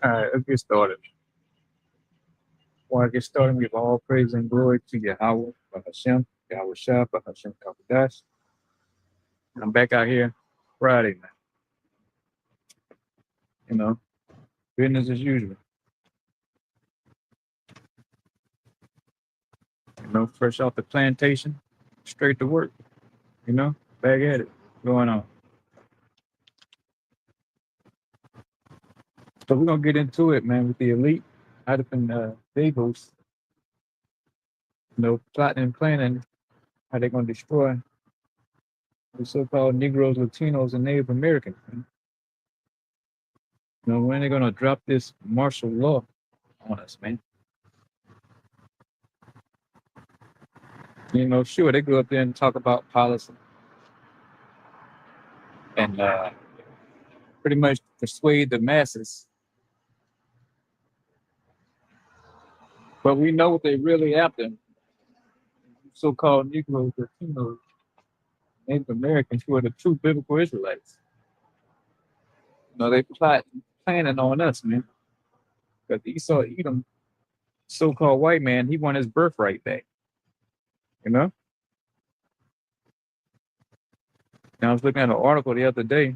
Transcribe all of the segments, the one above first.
All right, let's get started. Before I get started, we give all praise and glory to Yahweh, Bahashem, Yahweh Shah, Bahashem Kabadash. And I'm back out here Friday, man. You know, business as usual. Fresh off the plantation, straight to work, back at it, going on. So we're going to get into it, man, with the elite out up in Davos, plotting and planning how they're going to destroy the so-called Negroes, Latinos, and Native Americans. Man. When they're going to drop this martial law on us, man. Sure, they go up there and talk about policy and pretty much persuade the masses. But we know what they really after. So-called Negroes, Latinos, Native Americans, who are the true biblical Israelites. They planning on us, man. Because Esau Edom, so-called white man, he won his birthright back. You know? Now I was looking at an article the other day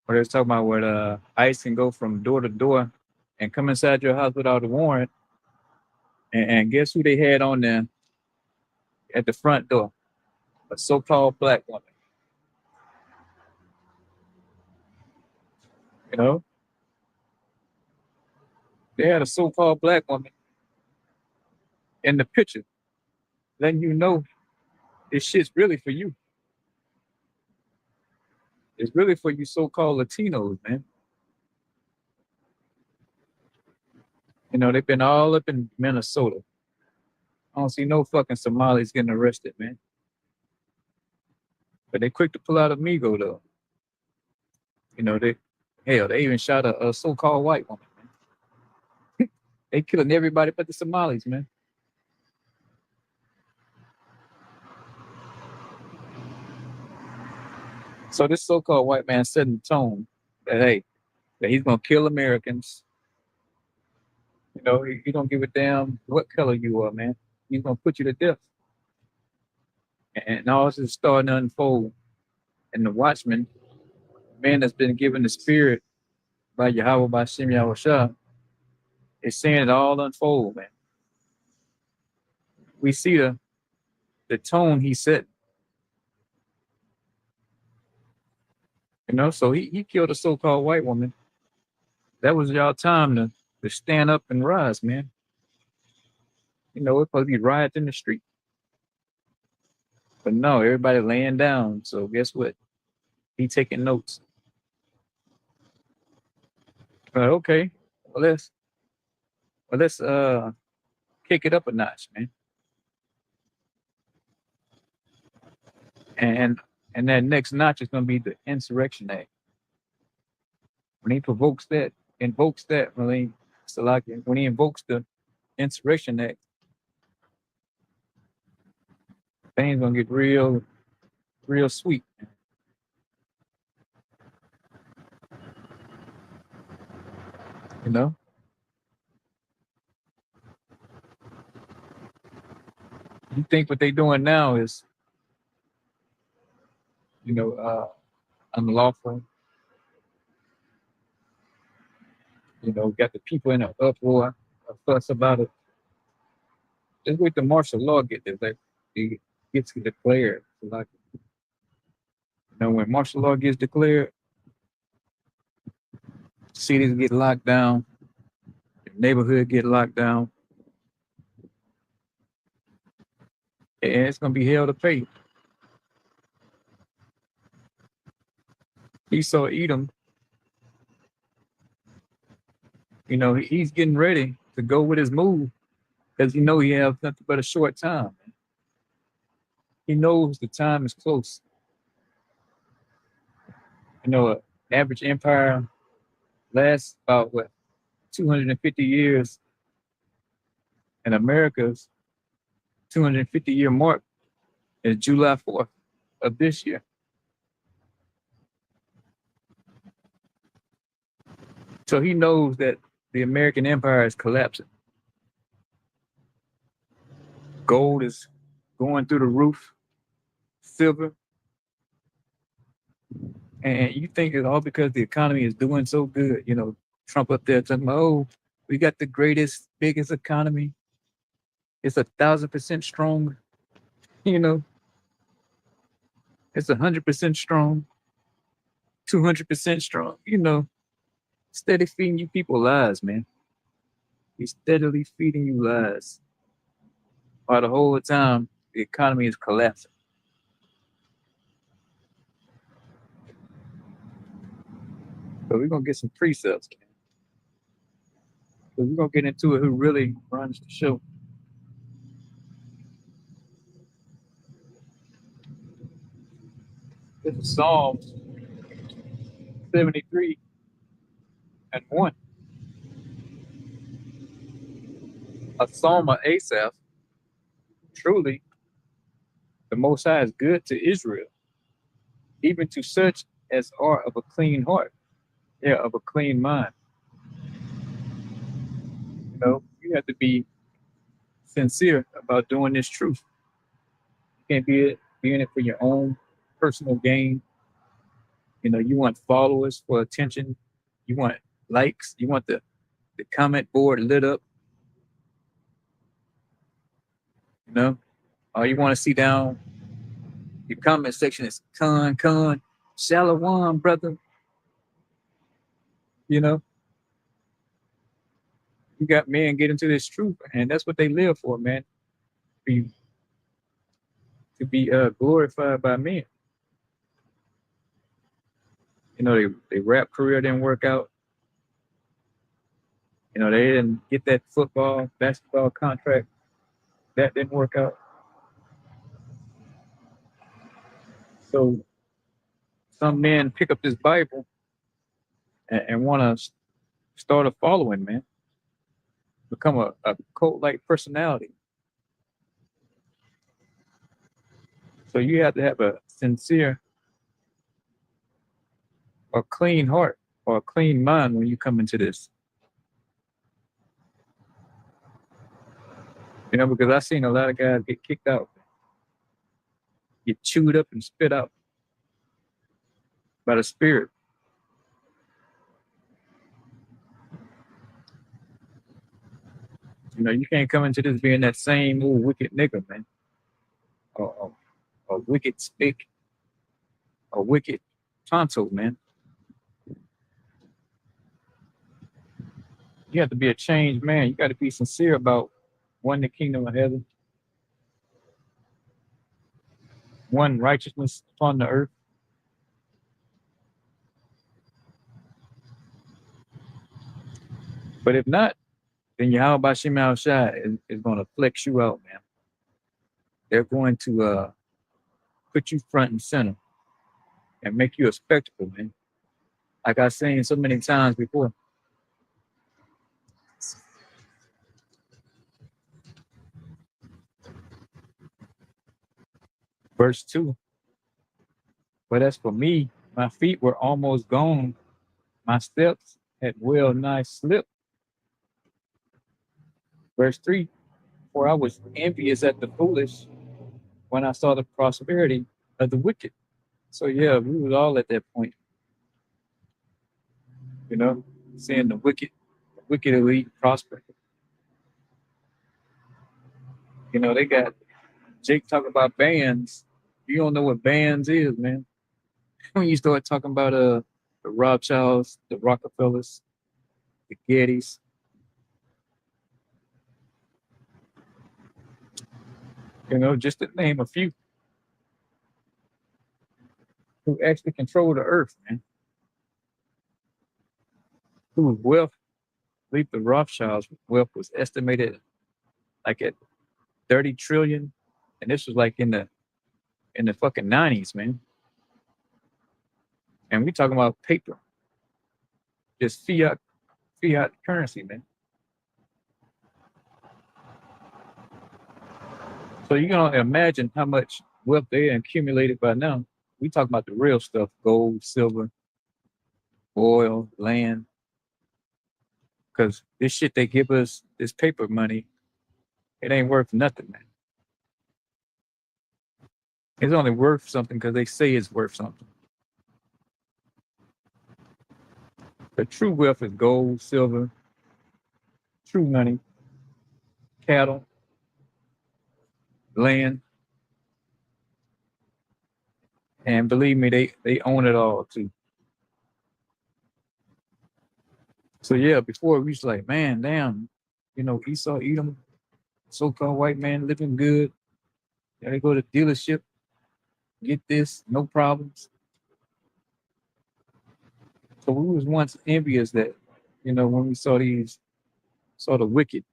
where they was talking about where ICE can go from door to door and come inside your house without a warrant. And guess who they had on there at the front door? A so-called black woman. You know? They had a so-called black woman in the picture, letting you know this shit's really for you. It's really for you so-called Latinos, man. They've been all up in Minnesota. I don't see no fucking Somalis getting arrested, man. But they quick to pull out Amigo, though. They even shot a so-called white woman, man. They killing everybody but the Somalis, man. So this so-called white man setting the tone that, hey, that he's going to kill Americans. He don't give a damn what color you are, man. He's going to put you to death. And all this is starting to unfold. And the watchman, man that's been given the spirit by Yahweh, by Shem Yahweh Shah, is seeing it all unfold, man. We see the tone he set. So he killed a so-called white woman. That was y'all time to stand up and rise, man. It's supposed to be riots in the street. But no, everybody laying down. So guess what? He taking notes. Okay, well let's kick it up a notch, man. And that next notch is gonna be the Insurrection Act. When he invokes that, when he invokes the Insurrection Act, things gonna get real sweet. You know? You think what they doing now is, unlawful. Got the people in an uproar, a fuss about it. Just wait the martial law it gets declared. When martial law gets declared, cities get locked down, neighborhood get locked down, and it's gonna be hell to pay. Esau Edom, he's getting ready to go with his move because he has nothing but a short time. He knows the time is close. Average empire lasts about 250 years, and America's 250-year mark is July 4th of this year. So he knows that the American empire is collapsing. Gold is going through the roof, silver, and you think it's all because the economy is doing so good. You know, Trump up there talking about, oh, we got the greatest, biggest economy. It's 1,000% strong. You know, it's 100% strong, 200% strong. You know, steady feeding you people lies, man. He's steadily feeding you lies. While the whole time the economy is collapsing. So we're gonna get some precepts, man. So we're gonna get into it who really runs the show. This is Psalms 73 and 1. A psalm of Asaph. Truly, the Most High is good to Israel, even to such as are of a clean heart, yeah, of a clean mind. You know, you have to be sincere about doing this truth. You can't be in it for your own personal gain. You know, you want followers for attention. You want likes. You want the comment board lit up. You know, all you want to see down your comment section is con, shalom, brother. You know, you got men get into this truth, and that's what they live for, man. Be, to be glorified by men. You know, they rap career didn't work out. You know, they didn't get that football, basketball contract. That didn't work out. So some men pick up this Bible and want to start a following, man. Become a cult-like personality. So you have to have a sincere or clean heart or a clean mind when you come into this. You know, because I've seen a lot of guys get kicked out, get chewed up and spit out by the spirit. You know, you can't come into this being that same old wicked nigga, man. Or wicked spick, or wicked tonto, man. You have to be a changed man. You got to be sincere about one, the kingdom of heaven, one, righteousness upon the earth. But if not, then Yahweh Bashim Al Shai is going to flex you out, man. They're going to put you front and center and make you a spectacle, man. Like I've seen so many times before. Verse 2. But as for me, my feet were almost gone. My steps had well nigh slipped. Verse 3. For I was envious at the foolish when I saw the prosperity of the wicked. So yeah, we was all at that point, you know, seeing the wicked elite prosper. You know, they got Jake talking about bands. You don't know what bands is, man. When you start talking about the Rothschilds, the Rockefellers, the Gettys, you know, just to name a few who actually control the earth, man. Whose wealth, I believe the Rothschilds' wealth was estimated like at 30 trillion, and this was like in the fucking 90s, man. And we talking about paper, just fiat currency, man. So you can imagine how much wealth they accumulated by now. We talking about the real stuff: gold, silver, oil, land. because this shit they give us, this paper money, it ain't worth nothing, man. It's only worth something because they say it's worth something. The true wealth is gold, silver, true money, cattle, land, and believe me, they own it all too. So yeah, before we was like, man, damn, Esau, Edom, so-called white man living good. Yeah, they go to dealership, get this, no problems. So we was once envious that, when we saw the wicked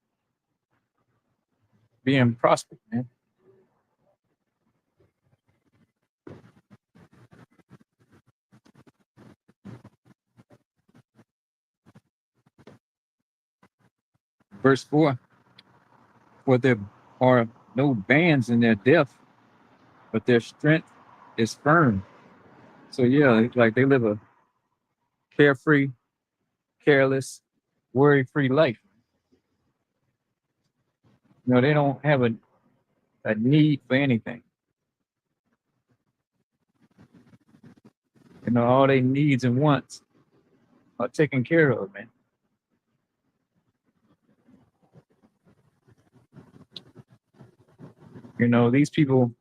being prospered, man. Verse 4, for there are no bands in their death, but their strength is firm. So yeah, it's like they live a carefree, careless, worry-free life. They don't have a need for anything. All they needs and wants are taken care of, man. These people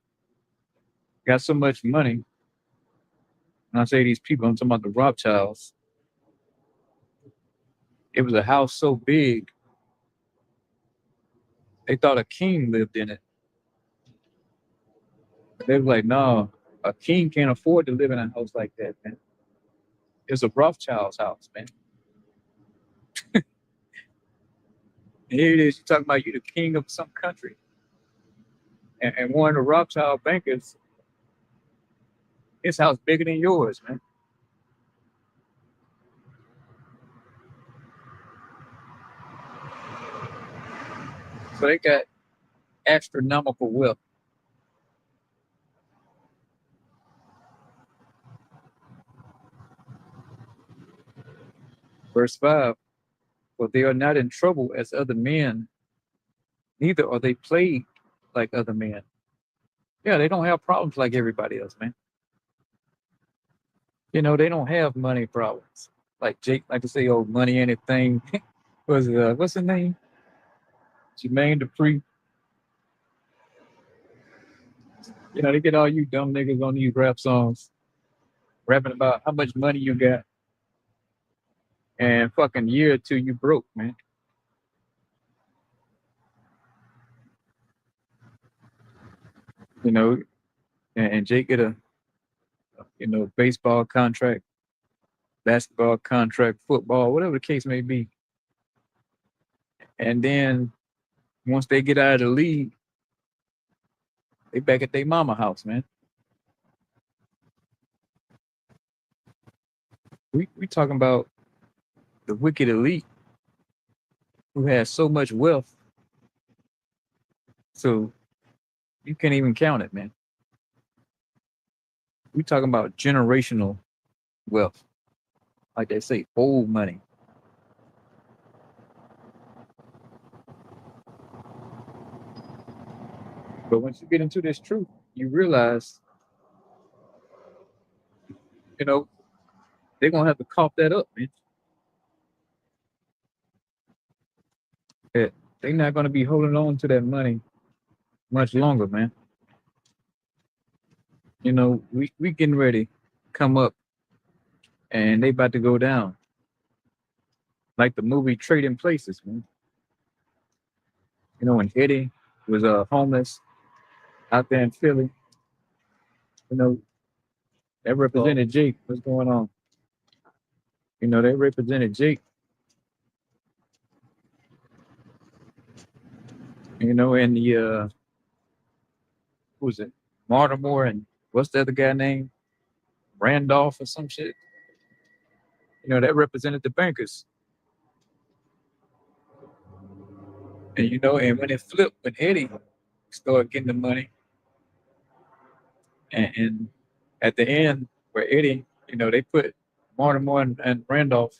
got so much money. When I say these people, I'm talking about the Rothschilds. It was a house so big, they thought a king lived in it. They were like, no, a king can't afford to live in a house like that, man. It's a Rothschild's house, man. And here it is, you're talking about you the king of some country. And one of the Rothschild bankers, his house bigger than yours, man. So they got astronomical wealth. Verse 5, for they are not in trouble as other men, neither are they plagued like other men. Yeah, they don't have problems like everybody else, man. They don't have money problems. Like Jake like to say, oh, money ain't a thing. What's his name? Jermaine Dupri. They get all you dumb niggas on these rap songs rapping about how much money you got and fucking year or two you broke, man. You know, and Jake get a baseball contract, basketball contract, football, whatever the case may be. And then once they get out of the league, they back at their mama house, man. We talking about the wicked elite who has so much wealth, so you can't even count it, man. We talking about generational wealth, like they say, old money. But once you get into this truth, you realize, you know, they're gonna have to cough that up, man. That they're not gonna be holding on to that money much longer, man. We getting ready, come up, and they about to go down, like the movie Trading Places, man. When Eddie was homeless out there in Philly, you know, that represented Jake. What's going on? They represented Jake. And the who was it? Baltimore and what's the other guy name? Randolph or some shit. That represented the bankers. And when it flipped, when Eddie started getting the money, and at the end where Eddie, they put Baltimore and Randolph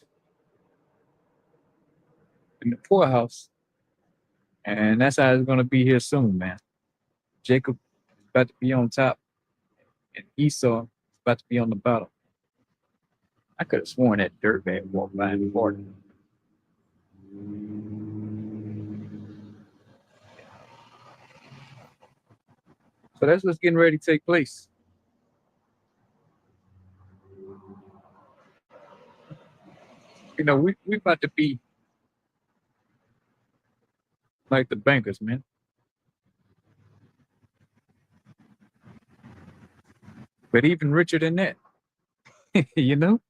in the poorhouse. And that's how it's gonna be here soon, man. Jacob is about to be on top, and Esau is about to be on the bottom. I could have sworn that dirtbag walked by in the morning. So that's what's getting ready to take place. You know, we about to be like the bankers, man. But even richer than that, you know.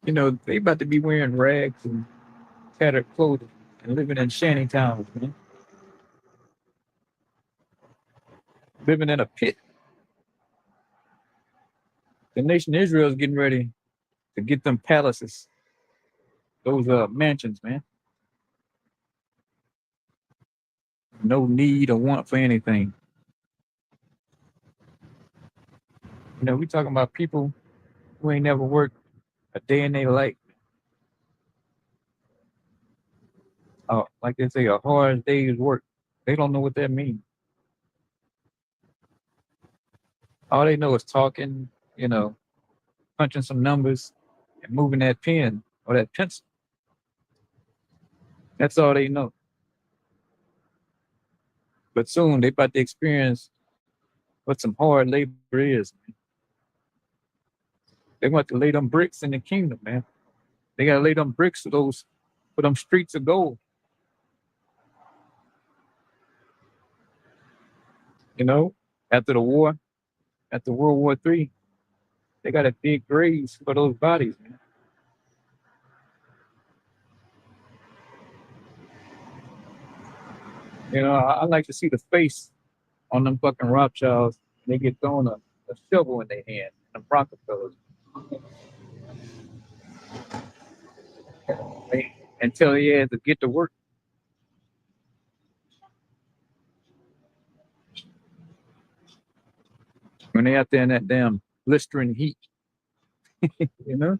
You know, they about to be wearing rags and tattered clothing and living in shanty towns, man. Living in a pit. The nation of Israel is getting ready to get them palaces, those mansions, man. No need or want for anything. You know, we talking about people who ain't never worked a day in their life. Like they say, a hard day's work. They don't know what that means. All they know is talking, you know, punching some numbers and moving that pen or that pencil. That's all they know. But soon they about to experience what some hard labor is. They want to lay them bricks in the kingdom, man. They gotta lay them bricks for them streets of gold. You know, after the war, after World War III, they gotta dig graves for those bodies, man. You know, I like to see the face on them fucking Rothschilds. They get thrown a shovel in their hand, the Rockefellers, and tell they had to get to work when they out there in that damn blistering heat. You know,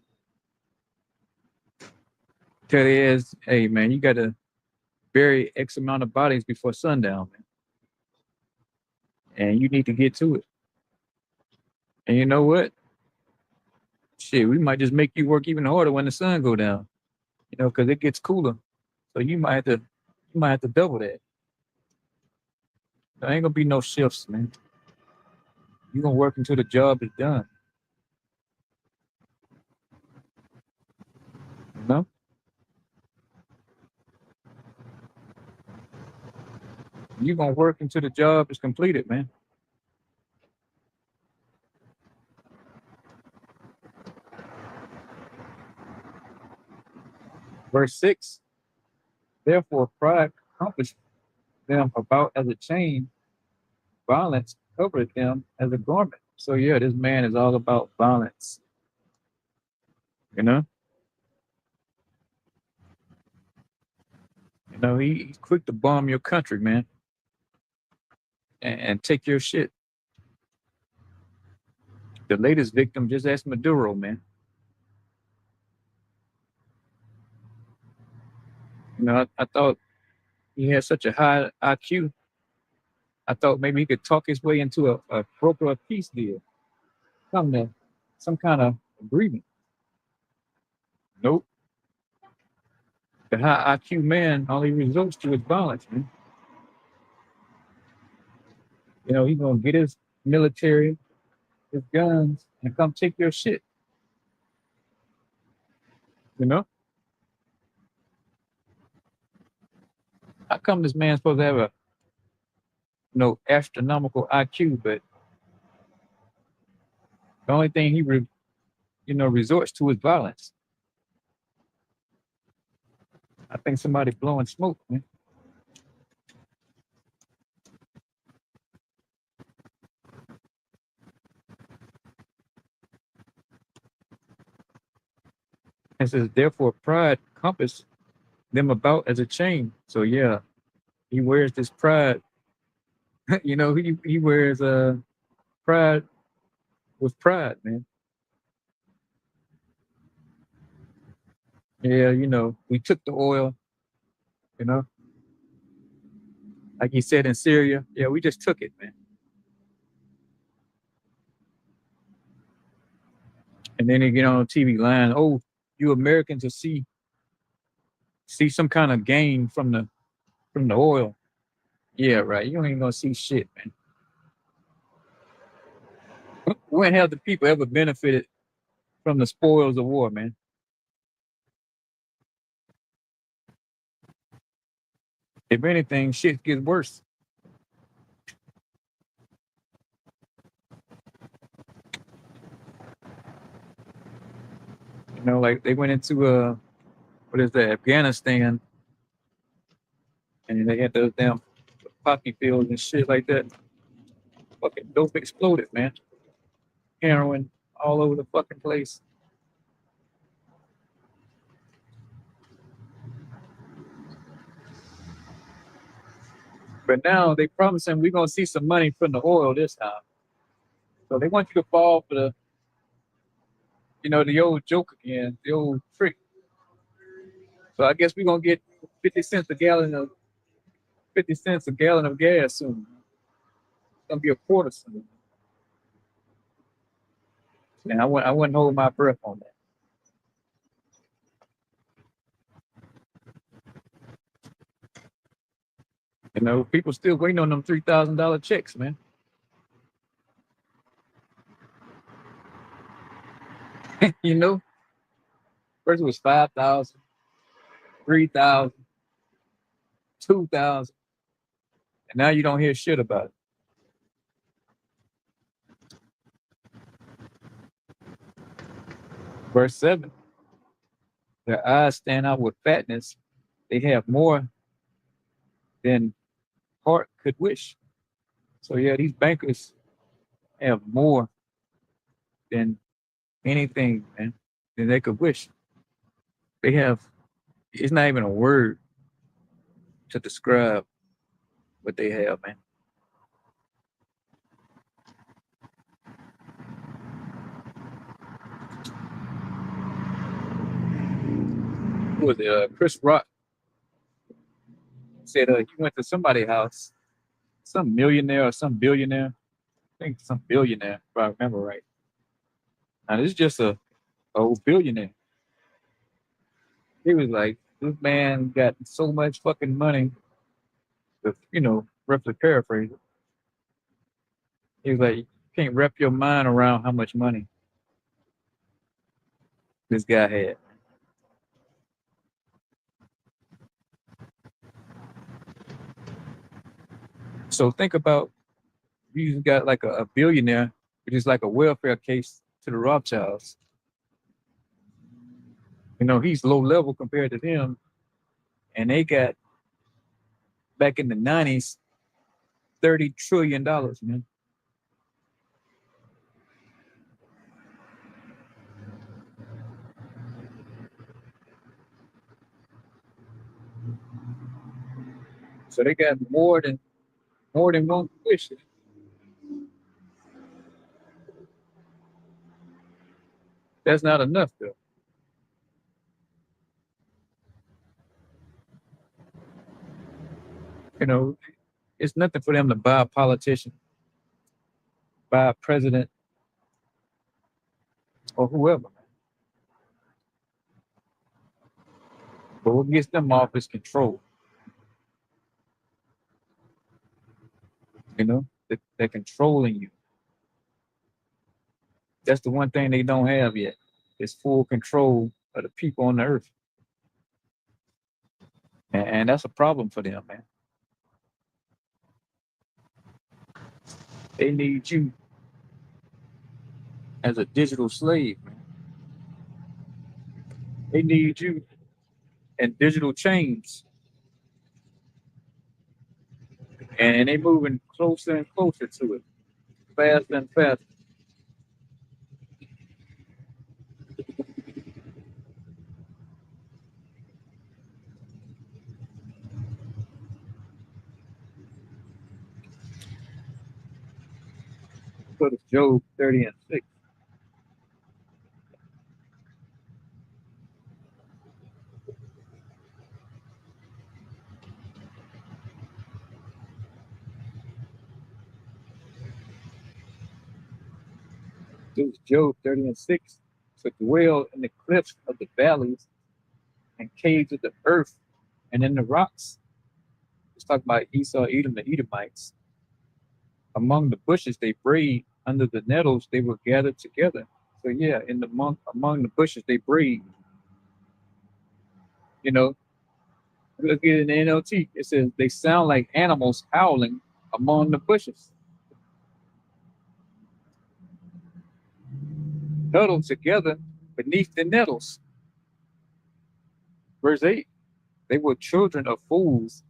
tell they ass, hey man, you gotta bury X amount of bodies before sundown, man, and you need to get to it. And you know what? Shit, we might just make you work even harder when the sun go down. You know, because it gets cooler, so you might have to double that. There ain't gonna be no shifts, man. You gonna work until the job is done. You know, you gonna work until the job is completed, man. Verse 6. Therefore, pride accomplished them about as a chain, violence covered them as a garment. So yeah, this man is all about violence. You know, he's quick to bomb your country, man, and take your shit. The latest victim, just ask Maduro, man. I thought he had such a high IQ. I thought maybe he could talk his way into a broker of peace deal, come to some kind of agreement. Nope. The high IQ man only resorts to his violence, man. He's gonna get his military, his guns, and come take your shit. You know? How come this man's supposed to have a astronomical IQ, but the only thing he resorts to is violence? I think somebody blowing smoke, man. It says, therefore, pride compass them about as a chain. So yeah, he wears this pride. He wears pride with pride, man. Yeah, we took the oil, you know, like you said in Syria. Yeah, we just took it, man. And then they get on TV line, oh, you Americans will see some kind of gain from the oil. Yeah, right. You ain't gonna see shit, man. When have the people ever benefited from the spoils of war, man? If anything, shit gets worse. Like they went into what is that, Afghanistan, and they had those damn poppy fields and shit like that. Fucking dope exploded, man. Heroin all over the fucking place. But now they promising we're gonna see some money from the oil this time. So they want you to fall for the old joke again, the old trick. So I guess we're gonna get 50 cents a gallon of gas soon. It's gonna be a quarter soon. And I wouldn't hold my breath on that. People still waiting on them $3,000 checks, man. you know, First it was 5,000, 3,000, 2,000, and now you don't hear shit about it. Verse 7, their eyes stand out with fatness. They have more than heart could wish. So yeah, these bankers have more than anything, man, than they could wish. They have, it's not even a word to describe what they have, man. Who was it? Chris Rock said he went to somebody's house, some millionaire or some billionaire. I think some billionaire, if I remember right. Now this is just a old billionaire. He was like, this man got so much fucking money. Roughly paraphrase it. He was like, you can't wrap your mind around how much money this guy had. So think about, you got like a billionaire, which is like a welfare case to the Rothschilds. He's low level compared to them, and they got back in the '90s $30 trillion, man. So they got more than one wish. That's not enough, though. You know, it's nothing for them to buy a politician, buy a president, or whoever. But what gets them off is control. They're controlling you. That's the one thing they don't have yet. Is full control of the people on the earth, and that's a problem for them, man. They need you as a digital slave, man. They need you in digital chains, and they moving closer and closer to it, faster and faster. Go to Job 30:6. This is Job 30:6. To dwell in the cliffs of the valleys and caves of the earth and in the rocks. It's talking about Esau, Edom, the Edomites. Among the bushes they breed, under the nettles they were gathered together. So yeah, in the among the bushes they breed. You know, look at it in the NLT. It says they sound like animals howling among the bushes, huddled together beneath the nettles. Verse 8, they were children of fools.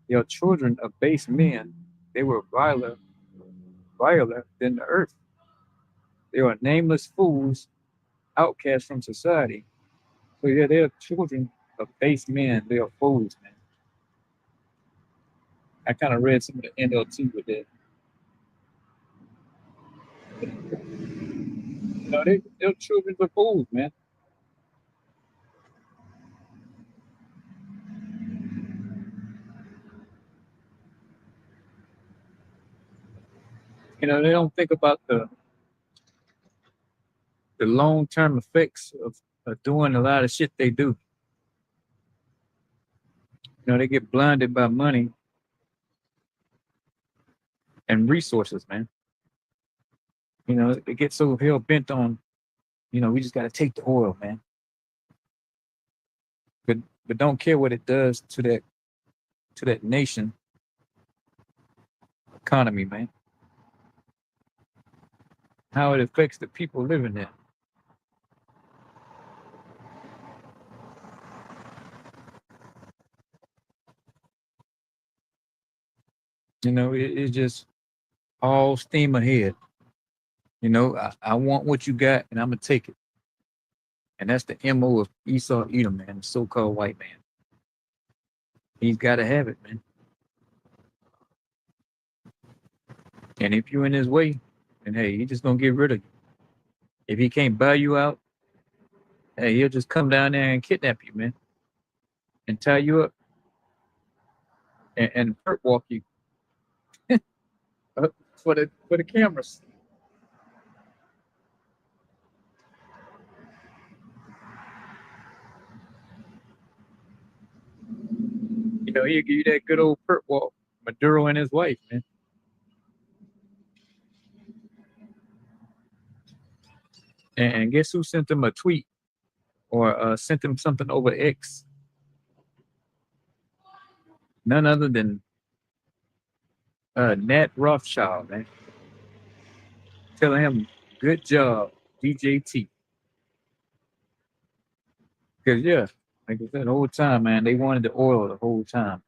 They are children of base men. They were viler than the earth. They are nameless fools, outcast from society. So yeah, they are children of base men. They are fools, man. I kind of read some of the NLT with that. They're children of fools, man. They don't think about the long term effects of doing a lot of shit they do. They get blinded by money and resources, man. They get so hell bent on, we just got to take the oil, man. But don't care what it does to that nation economy, man. How it affects the people living there. It's just all steam ahead. I want what you got and I'm gonna take it. And that's the MO of Esau Edom, man, the so-called white man. He's gotta have it, man. And if you're in his way, then hey, he just gonna get rid of you. If he can't buy you out, hey, he'll just come down there and kidnap you, man. And tie you up and perp walk you for the cameras. He'll give you that good old perp walk. Maduro and his wife, man. And guess who sent him a tweet or sent him something over X? None other than Nat Rothschild, man. Telling him, good job, DJT. Because, yeah, like I said, the whole time, man, they wanted the oil the whole time.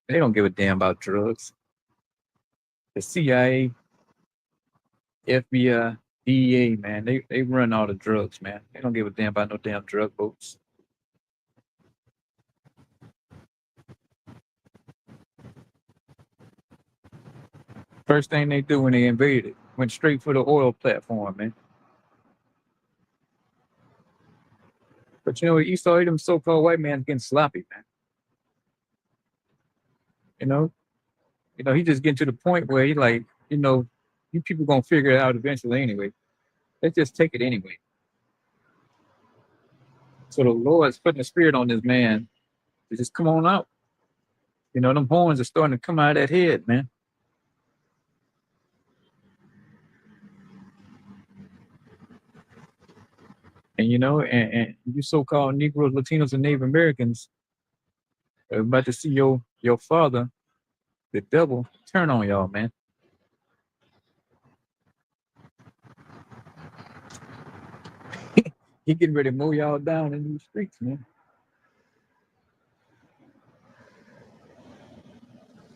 They don't give a damn about drugs. The CIA, FBI, DEA, man, they run all the drugs, man. They don't give a damn about no damn drug boats. First thing they do when they invaded, went straight for the oil platform, man. But you saw them so-called white man getting sloppy, man. You know, he just getting to the point where he like, you people gonna figure it out eventually anyway. Let's just take it anyway. So the Lord's putting the spirit on this man to just come on out. Them horns are starting to come out of that head, man. And and you so-called Negroes, Latinos, and Native Americans are about to see your father, the devil, turn on y'all, man. He getting ready to mow y'all down in these streets, man.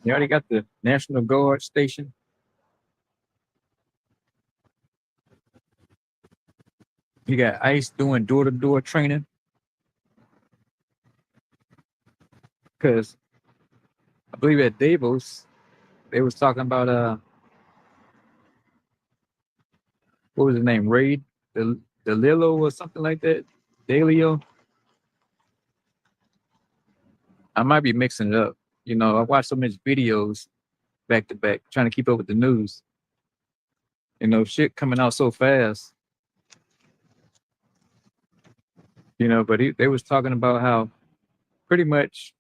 You already got the National Guard station. You got ICE doing door-to-door training. Because I believe at Davos, they was talking about what was his name? Raid the Lilo or something like that. Dalio. I might be mixing it up. I watched so many videos back to back, trying to keep up with the news. Shit coming out so fast. But they was talking about how pretty much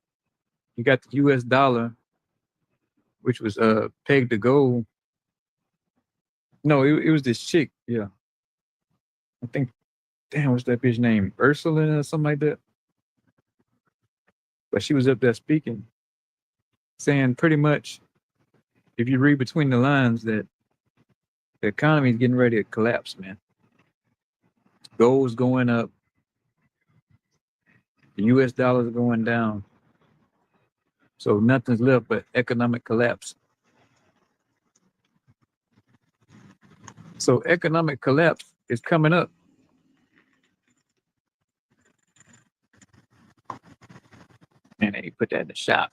you got the U.S. dollar, which was pegged to gold. No, it was this chick. Yeah, I think. Damn, what's that bitch name? Ursula or something like that. But she was up there speaking, saying pretty much, if you read between the lines, that the economy is getting ready to collapse, man. Gold's going up, the U.S. dollar's going down, so nothing's left but economic collapse. So economic collapse is coming up. And they put that in the shop.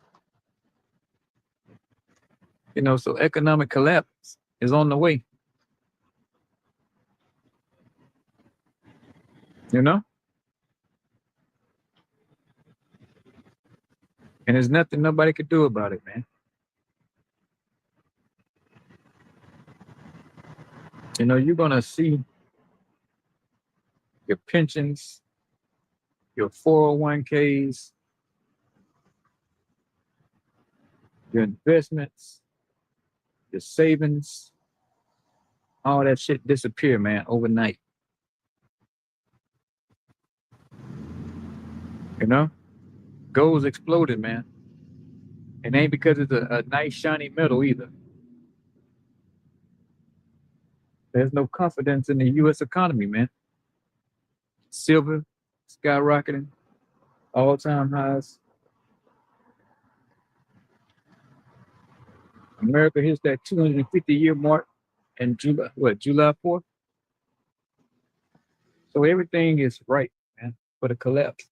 So economic collapse is on the way. You know? And there's nothing nobody could do about it, man. You're gonna see your pensions, your 401ks, your investments, your savings, all that shit disappear, man, overnight. You know? Gold's exploded, man. It ain't because it's a nice shiny metal either. There's no confidence in the US economy, man. Silver skyrocketing, all-time highs. America hits that 250-year mark in July 4th? So everything is right, man, for the collapse.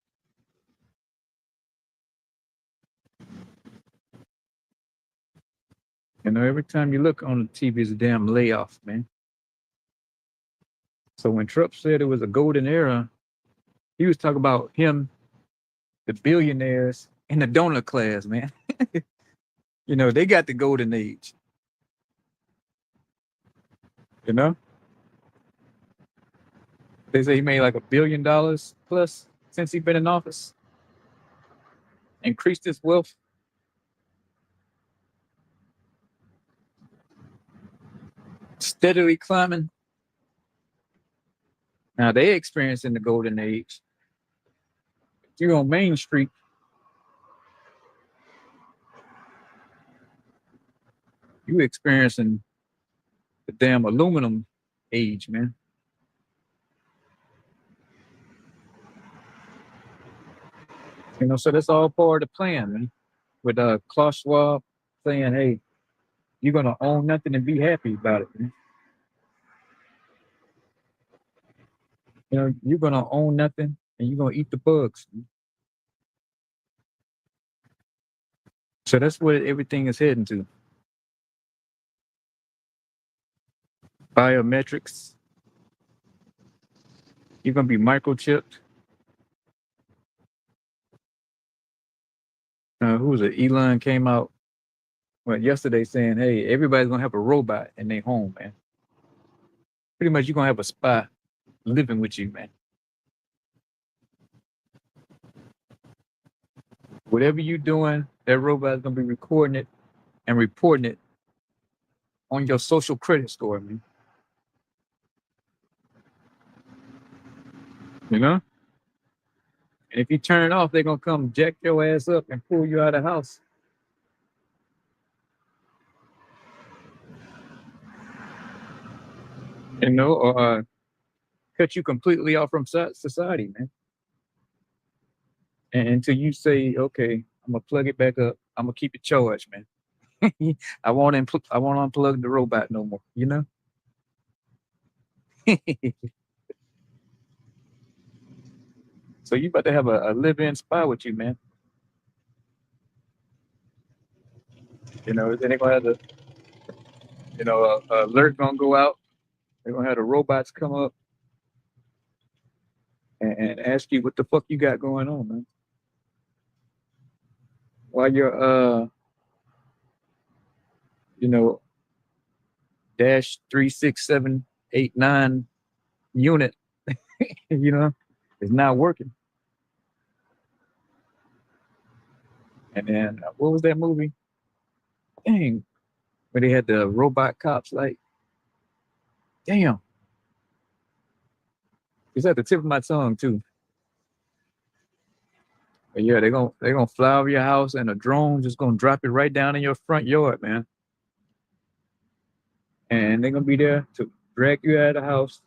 Every time you look on the TV, it's a damn layoff, man. So when Trump said it was a golden era, he was talking about him, the billionaires, and the donor class, man. They got the golden age. You know? They say he made like $1 billion plus since he's been in office. Increased his wealth. Steadily climbing. Now they experiencing the golden age. If you're on Main Street, you experiencing the damn aluminum age, man. So that's all part of the plan, man. With Klaus Schwab saying, hey, you're gonna own nothing and be happy about it, man. You're gonna own nothing and you're gonna eat the bugs. Man. So that's what everything is heading to. Biometrics. You're gonna be microchipped. Who was it? Elon came out yesterday saying, hey, everybody's gonna have a robot in their home, man. Pretty much you're gonna have a spy living with you, man. Whatever you're doing, that robot's gonna be recording it and reporting it on your social credit score, man. You know? And if you turn it off, they're gonna come jack your ass up and pull you out of the house. Or cut you completely off from society, man. And until you say, okay, I'm gonna plug it back up. I'm gonna keep it charged, man. I won't unplug the robot no more. So you about to have a live-in spy with you, man. Then they're gonna have alert gonna go out. They're gonna have the robots come up and ask you what the fuck you got going on, man. While you're, dash 36789 unit, you know, is not working. And then what was that movie? Dang, where they had the robot cops. Like, damn, it's at the tip of my tongue too. But yeah, they're gonna fly over your house, and a drone just gonna drop it right down in your front yard, man. And they're gonna be there to drag you out of the house,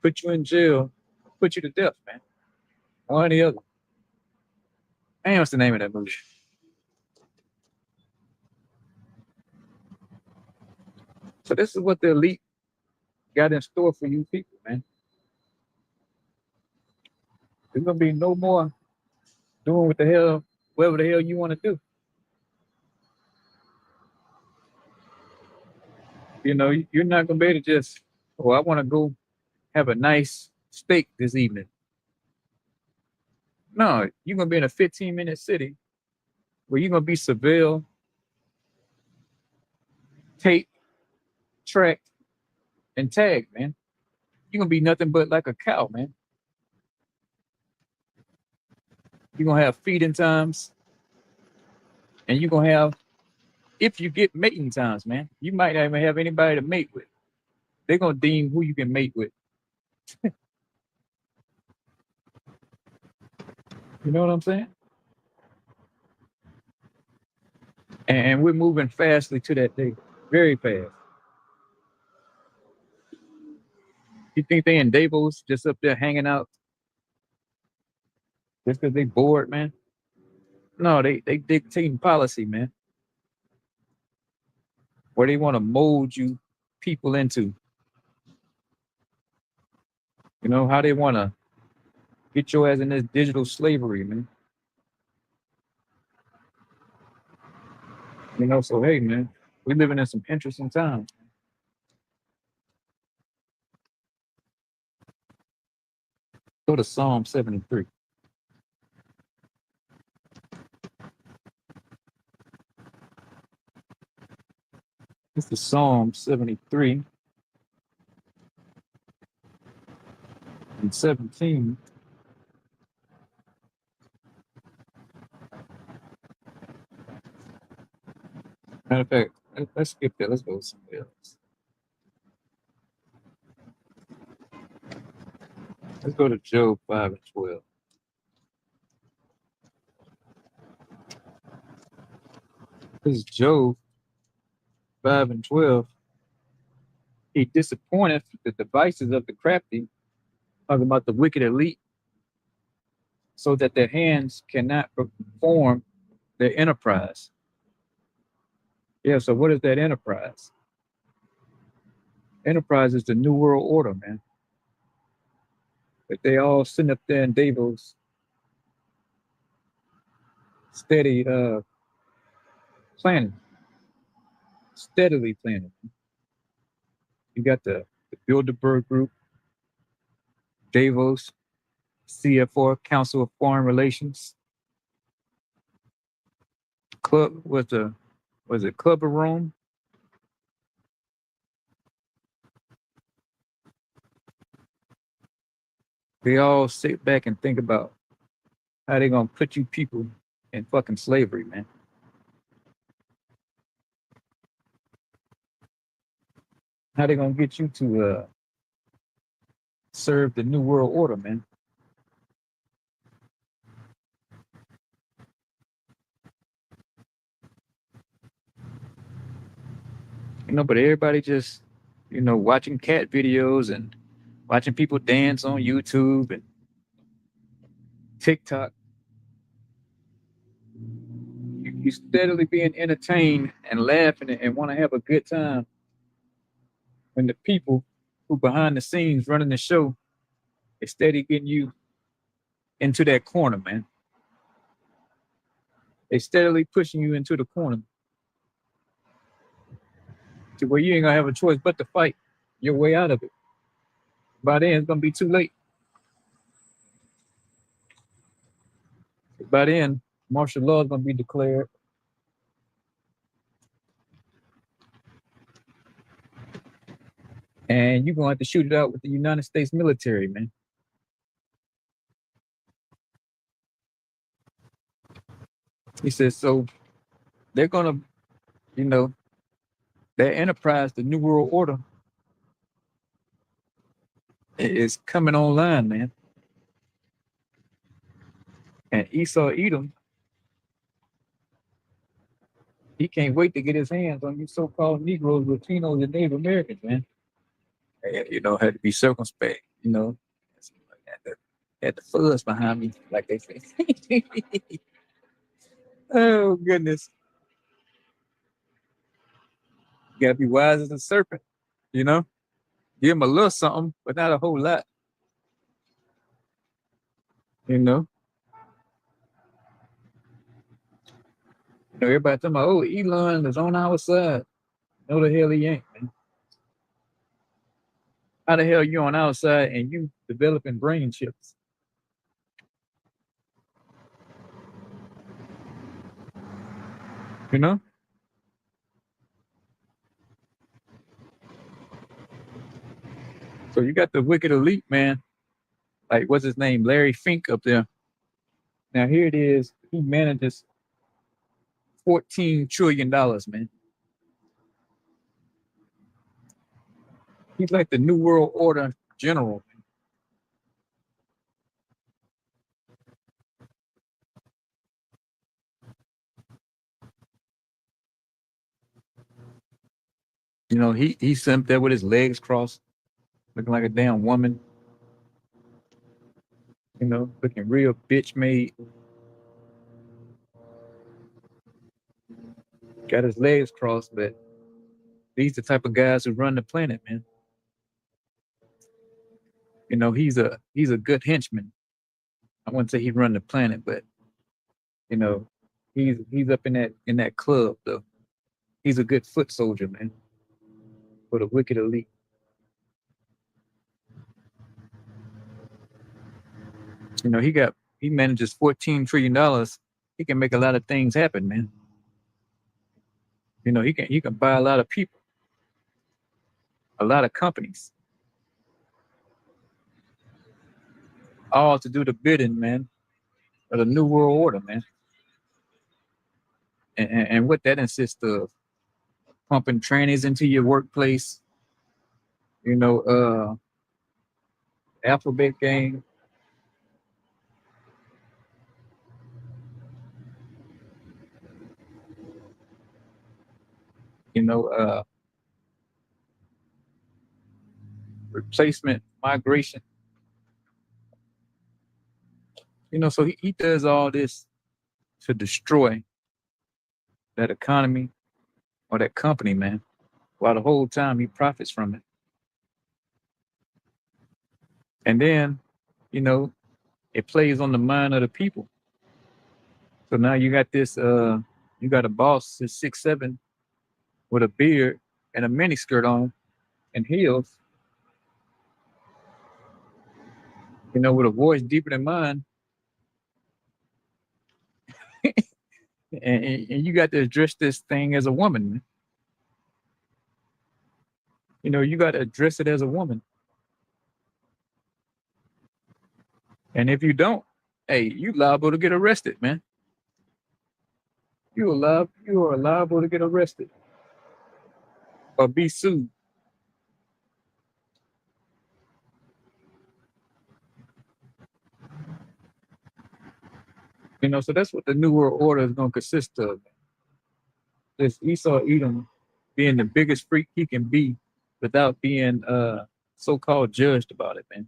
put you in jail, put you to death, man. One or the other. Damn, what's the name of that movie? So this is what the elite got in store for you people, man. There's gonna be no more doing what the hell, whatever the hell you want to do. You know, you're not gonna be able to just, oh, I want to go have a nice steak this evening. No, you're gonna be in a 15-minute city where you're gonna be surveilled, taped, tracked, and tagged, man. You're gonna be nothing but like a cow, man. You're gonna have feeding times, and you're gonna have, if you get mating times, man, you might not even have anybody to mate with. They're gonna deem who you can mate with. You know what I'm saying? And we're moving fastly to that day, very fast. You think they in Davos just up there hanging out just because they bored, man? No, they dictating policy, man. Where they want to mold you people into. You know how they want to get your ass in this digital slavery, man. You know, so hey, man, we living in some interesting times. Go to Psalm 73. This is Psalm 73 and 17. Matter of fact, let's skip that. Let's go to something else. Let's go to Job 5 and 12. This is Job 5 and 12. He disappointeth the devices of the crafty, talking about the wicked elite, so that their hands cannot perform their enterprise. Yeah, so what is that enterprise? Enterprise is the New World Order, man. But they all sitting up there in Davos, steady planning, steadily planning. You got the Bilderberg Group, Davos, CFR, Council of Foreign Relations, Club was it Club of Rome? They all sit back and think about how they gonna put you people in fucking slavery, man. How they gonna get you to serve the New World Order, man? You know, but everybody just, you know, watching cat videos and watching people dance on YouTube and TikTok. You steadily being entertained and laughing and want to have a good time when the people who behind the scenes running the show is steady getting you into that corner, man. They steadily pushing you into the corner to where you ain't gonna have a choice but to fight your way out of it. By then, it's gonna be too late. By then, martial law is gonna be declared. and you're gonna have to shoot it out with the United States military, man. He says so. They're gonna, you know, their enterprise, the New World Order, is coming online, man. And Esau Edom, he can't wait to get his hands on you so-called Negroes, Latinos, and Native Americans, man. Had to be circumspect, had the fuzz behind me, like they say. Oh goodness. You gotta be wise as a serpent, you know? Give him a little something, but not a whole lot, you know. Everybody talking about, oh, Elon is on our side. No, the hell he ain't, man. How the hell you on our side and you developing brain chips? You know? So you got the wicked elite, man. Like, what's his name? Larry Fink up there. Now here it is. He manages $14 trillion, man. He's like the New World Order general. He's sitting there with his legs crossed, looking like a damn woman. Looking real bitch made. Got his legs crossed, but these the type of guys who run the planet, man. He's a good henchman. I wouldn't say he run the planet, but you know, he's up in that club though. He's a good foot soldier, man, for the wicked elite. He manages $14 trillion. He can make a lot of things happen, man. He can buy a lot of people, a lot of companies, all to do the bidding, man, of the New World Order, man. And what that consists of: pumping trannies into your workplace, you know, alphabet game, you know, replacement migration. So he does all this to destroy that economy or that company, man, while the whole time he profits from it. And then, you know, it plays on the mind of the people. So now you got a boss that's 6'7" with a beard and a miniskirt on and heels, with a voice deeper than mine. And you got to address this thing as a woman. You got to address it as a woman. And if you don't, hey, you liable to get arrested, man. You are liable to get arrested or be sued. So that's what the New World Order is going to consist of. This Esau Edom being the biggest freak he can be without being so-called judged about it, man.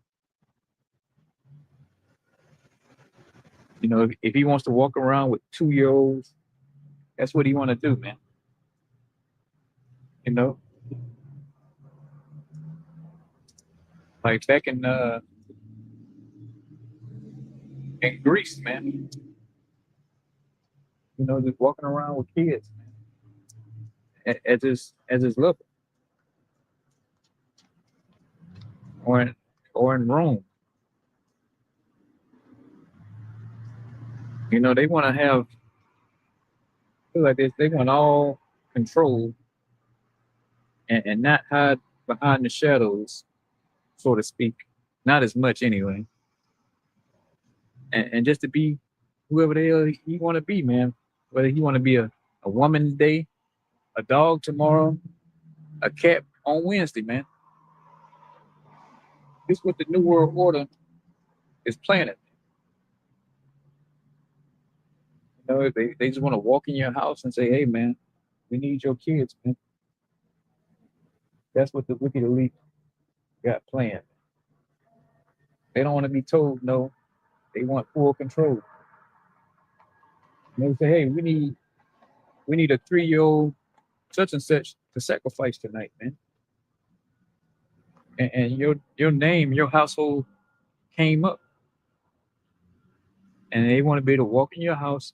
If he wants to walk around with 2-year-olds, that's what he want to do, man. You know, like back in Greece, man. Just walking around with kids, man, as his lover, or in Rome. They want to have feel like this. They want all control and not hide behind the shadows, so to speak. Not as much anyway. And just to be whoever the hell he want to be, man. Whether he want to be a woman today, a dog tomorrow, a cat on Wednesday, man. This is what the New World Order is planning. You know, they just want to walk in your house and say, hey, man, we need your kids, man. That's what the wicked elite got planned. They don't want to be told no. They want full control. And they say, hey, we need a 3-year old such and such to sacrifice tonight, man. And your name, your household came up, and they want to be able to walk in your house,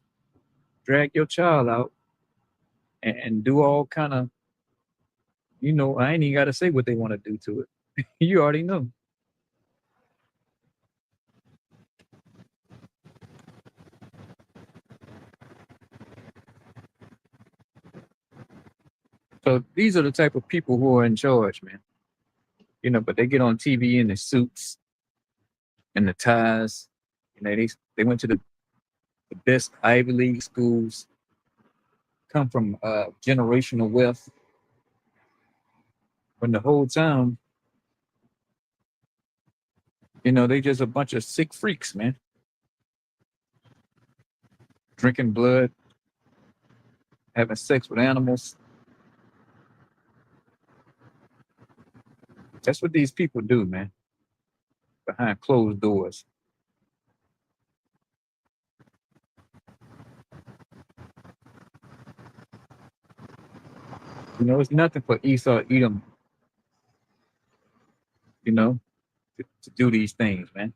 drag your child out, and do all kind of, I ain't even got to say what they want to do to it. You already know. So these are the type of people who are in charge, man. But they get on TV in the suits and the ties. They went to the best Ivy League schools, come from generational wealth. When the whole time, they just a bunch of sick freaks, man. Drinking blood, having sex with animals. That's what these people do, man, behind closed doors. It's nothing for Esau Edom, to do these things, man.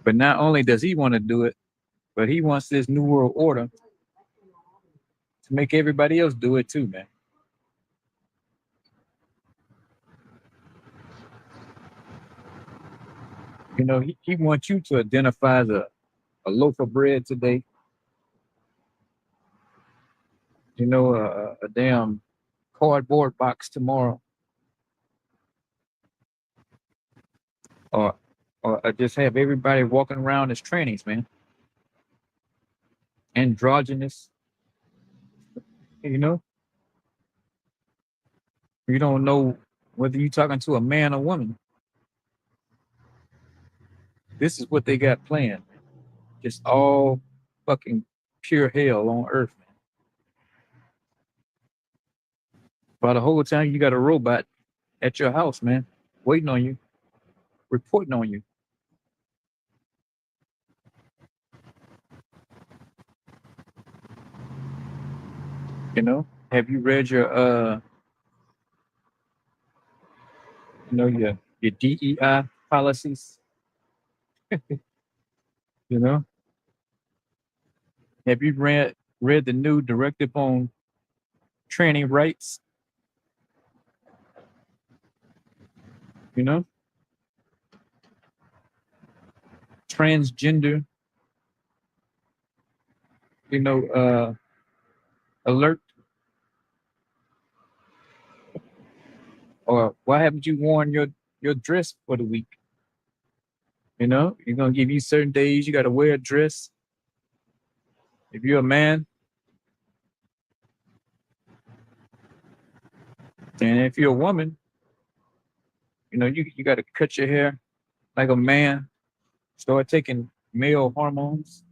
But not only does he want to do it, but he wants this new world order to make everybody else do it too, man. He wants you to identify as a loaf of bread today, a damn cardboard box tomorrow, or just have everybody walking around as trannies, man. Androgynous, you know. You don't know whether you're talking to a man or woman. This is what they got planned. Just all fucking pure hell on earth, man. By the whole time you got a robot at your house, man, waiting on you, reporting on you. Have you read your DEI policies? You know, have you read the new directive on training rights? You know, transgender. Alert. Or why haven't you worn your dress for the week? You're gonna give you certain days you got to wear a dress. If you're a man, and if you're a woman, you got to cut your hair like a man. Start taking male hormones.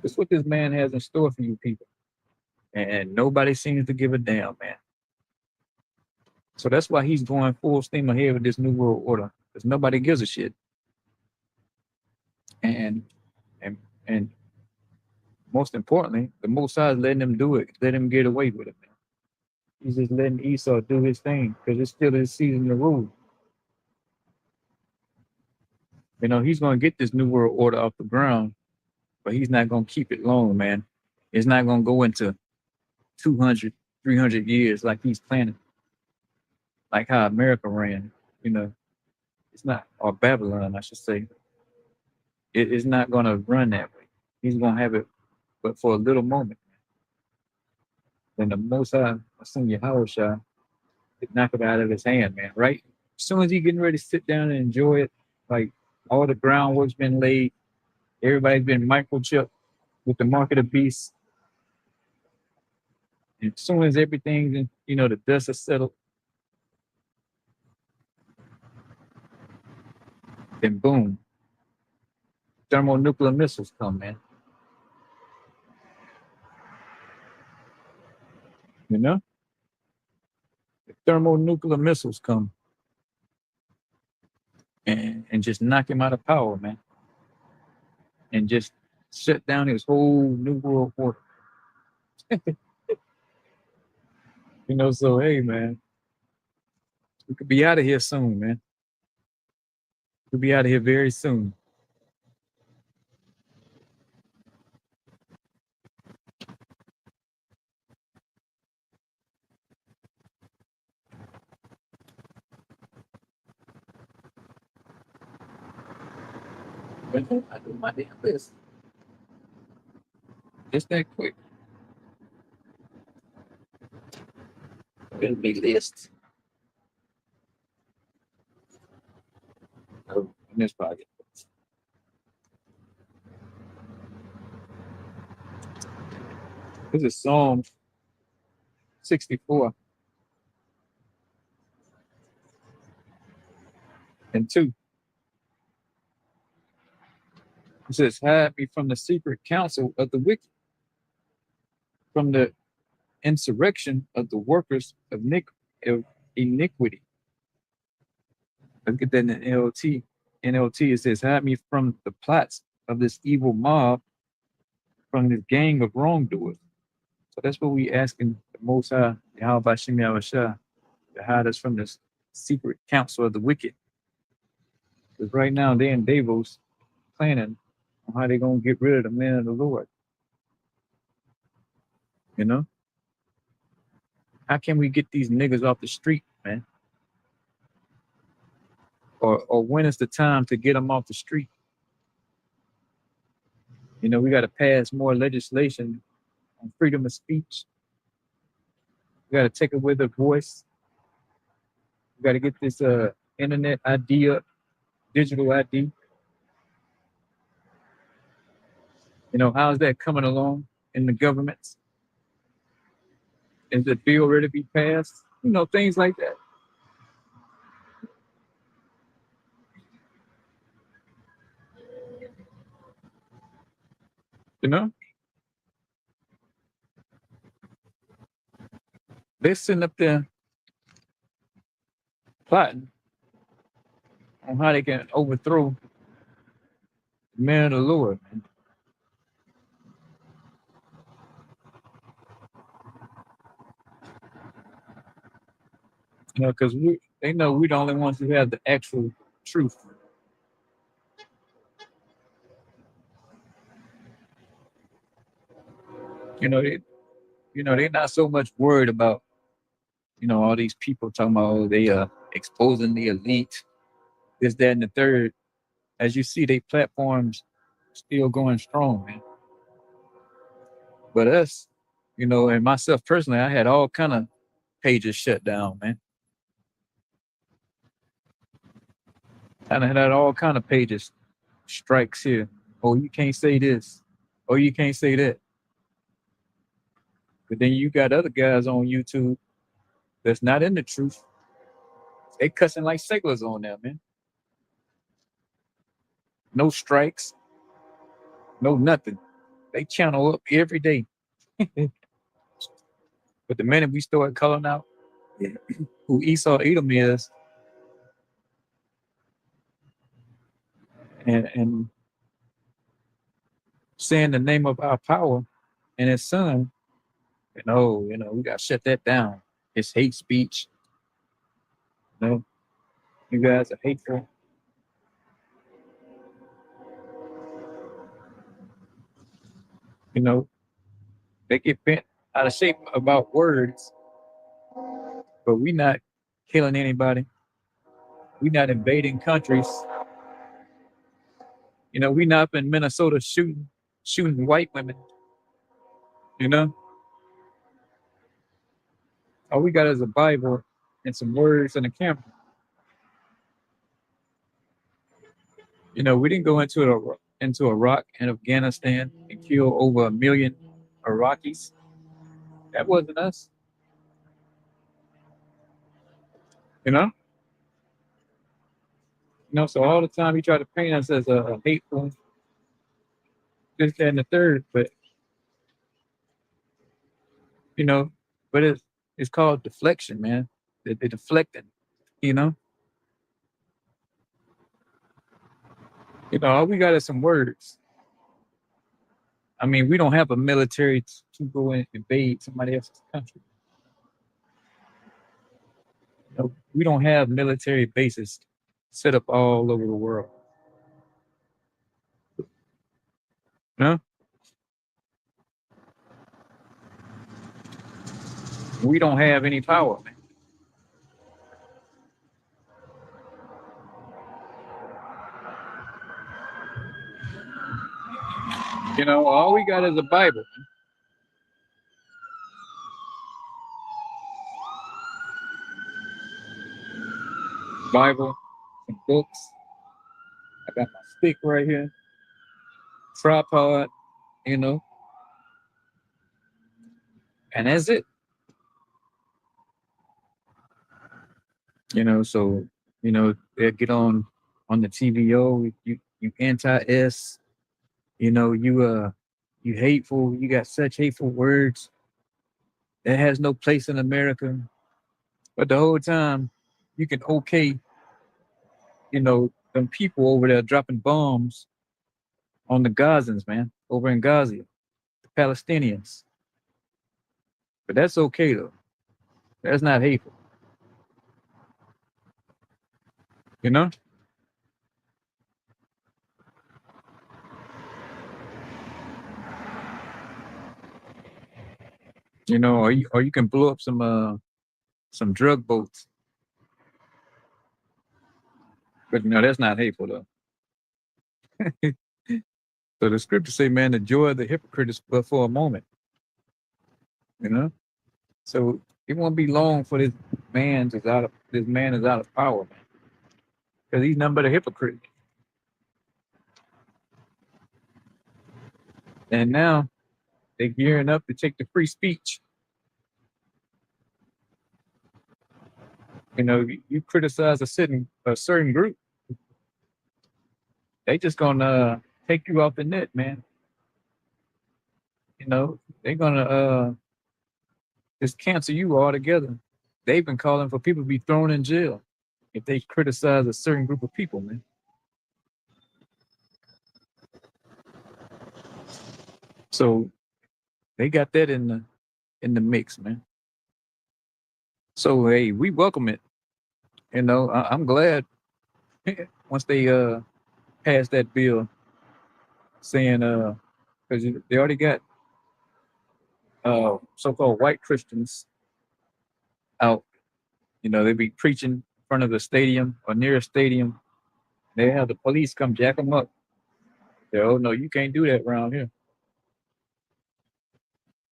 That's what this man has in store for you people. And nobody seems to give a damn, man. So that's why he's going full steam ahead with this new world order. Because nobody gives a shit. And and and most importantly, the Most High is letting him do it, let him get away with it, man. He's just letting Esau do his thing because it's still his season to rule. He's gonna get this new world order off the ground, but he's not gonna keep it long, man. It's not gonna go into 200, 300 years like he's planning, like how America ran. It's not, or Babylon, I should say. It is not going to run that way. He's going to have it, but for a little moment. Then the Most High, Hashem Yahushua, knock it out of his hand, man. Right? As soon as he getting ready to sit down and enjoy it, like all the groundwork's been laid, everybody's been microchipped with the mark of the beast. And as soon as everything's in, the dust is settled, then boom, thermonuclear missiles come, man. You know? The thermonuclear missiles come and just knock him out of power, man. And just shut down his whole new world order. So hey, man, we could be out of here soon, man. We'll be out of here very soon. But I do my damn best. Just that quick. It'll be list. Oh, in this pocket. This is Psalm 64 and 2. It says, hide me from the secret counsel of the wicked, from the insurrection of the workers of iniquity. Let's get that in the NLT. NLT, it says, hide me from the plots of this evil mob, from this gang of wrongdoers. So that's what we asking the Most High, Yahweh Bashem Yahushua, to hide us from this secret counsel of the wicked. Because right now they're in Davos planning on how they're going to get rid of the man of the Lord. How can we get these niggas off the street, man? Or when is the time to get them off the street? We got to pass more legislation on freedom of speech. We got to take away the voice. We got to get this internet ID up, digital ID. How is that coming along in the governments? Is the bill ready to be passed? Things like that. They're sitting up there plotting on how they can overthrow the man of the Lord, man. Because they know we're the only ones who have the actual truth. They're not so much worried about, all these people talking about, they exposing the elite, this, that, and the third. As you see, they platforms still going strong, man. But us, and myself personally, I had all kind of pages shut down, man. And I had all kind of pages strikes here. Oh, you can't say this. Oh, you can't say that. But then you got other guys on YouTube that's not in the truth. They cussing like sailors on there, man. No strikes, no nothing. They channel up every day. But the minute we start calling out who Esau Edom is, and saying the name of our power and his son, we got to shut that down. It's hate speech. You guys are hateful. They get bent out of shape about words, but we not killing anybody. We not invading countries. You know, we not in Minnesota shooting white women. You know, all we got is a Bible and some words and a camera. You know, we didn't go into Iraq and Afghanistan and kill over 1 million Iraqis. That wasn't us. You know. You know, so all the time he tried to paint us as a hateful, this, that, and the third, but you know, but it's called deflection, man. They're deflecting, you know. You know, all we got is some words. I mean, we don't have a military to go and invade somebody else's country. You know, we don't have military bases set up all over the world. You know? We don't have any power, man. You know, all we got is a Bible. Bible, some books. I got my stick right here, tripod, you know, and that's it. You know, so you know they get on the TVO. You anti S. You know you hateful. You got such hateful words that has no place in America. But the whole time you can okay, you know, them people over there dropping bombs on the Gazans, man, over in Gaza, the Palestinians. But that's okay though. That's not hateful, you know. You know, or you can blow up some drug boats. But you know that's not hateful though. So the scriptures say, man, the joy of the hypocrite is but for a moment, you know. So it won't be long for this man is out of power, man, because he's nothing but a hypocrite. And now they're gearing up to take the free speech. You know, you criticize a certain group, they just gonna take you off the net, man. You know, they're gonna just cancel you altogether. They've been calling for people to be thrown in jail if they criticize a certain group of people, man. So they got that in the mix, man. So hey, we welcome it. You know, I'm glad once they passed that bill saying because they already got so-called white Christians out. You know, they be preaching in front of the stadium or near a stadium. They have the police come jack them up. They, oh no, you can't do that around here.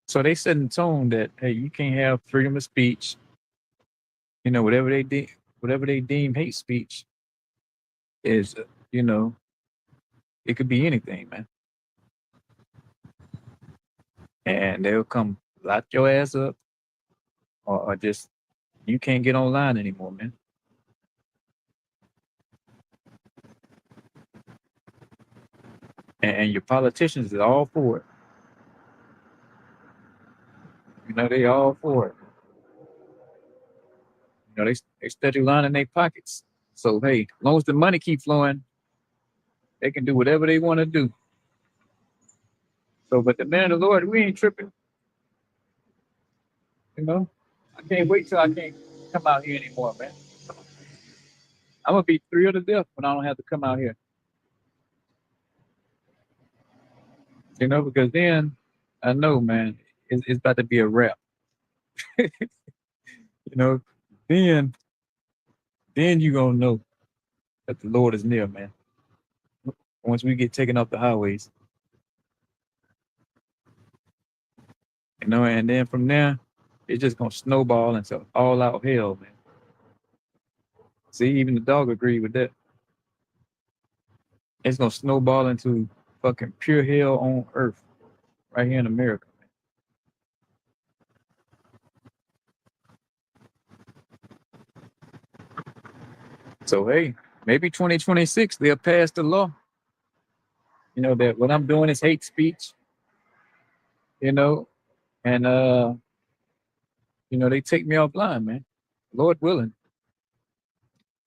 So they set in tone that hey, you can't have freedom of speech. You know, whatever they deem hate speech is, you know, it could be anything, man. And they'll come lock your ass up, or just you can't get online anymore, man. And your politicians is all for it. You know, they all for it. You know, they steady lining their pockets. So hey, as long as the money keep flowing, they can do whatever they want to do. So, but the man of the Lord, we ain't tripping. You know, I can't wait till I can't come out here anymore, man. I'm gonna be thrilled to death when I don't have to come out here. You know, because then I know, man, it's about to be a wrap. You know, then then you gonna know that the Lord is near, man. once we get taken off the highways. You know, and then from there, it's just gonna snowball into all out hell, man. See, even the dog agreed with that. It's gonna snowball into fucking pure hell on earth, right here in America. So hey, maybe 2026 they'll pass the law. You know that what I'm doing is hate speech. You know, and you know they take me offline, man. Lord willing,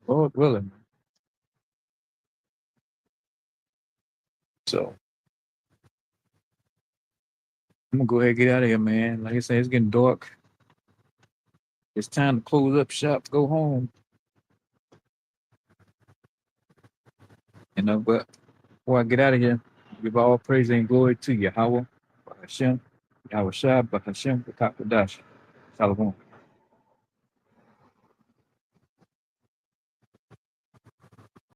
Lord willing. So I'm gonna go ahead and get out of here, man. Like I said, it's getting dark. It's time to close up shop, go home. You know, but before I get out of here, give all praise and glory to Yahweh, Hashem, Yahweh Shah, Hashem, Kakadash. Shalom.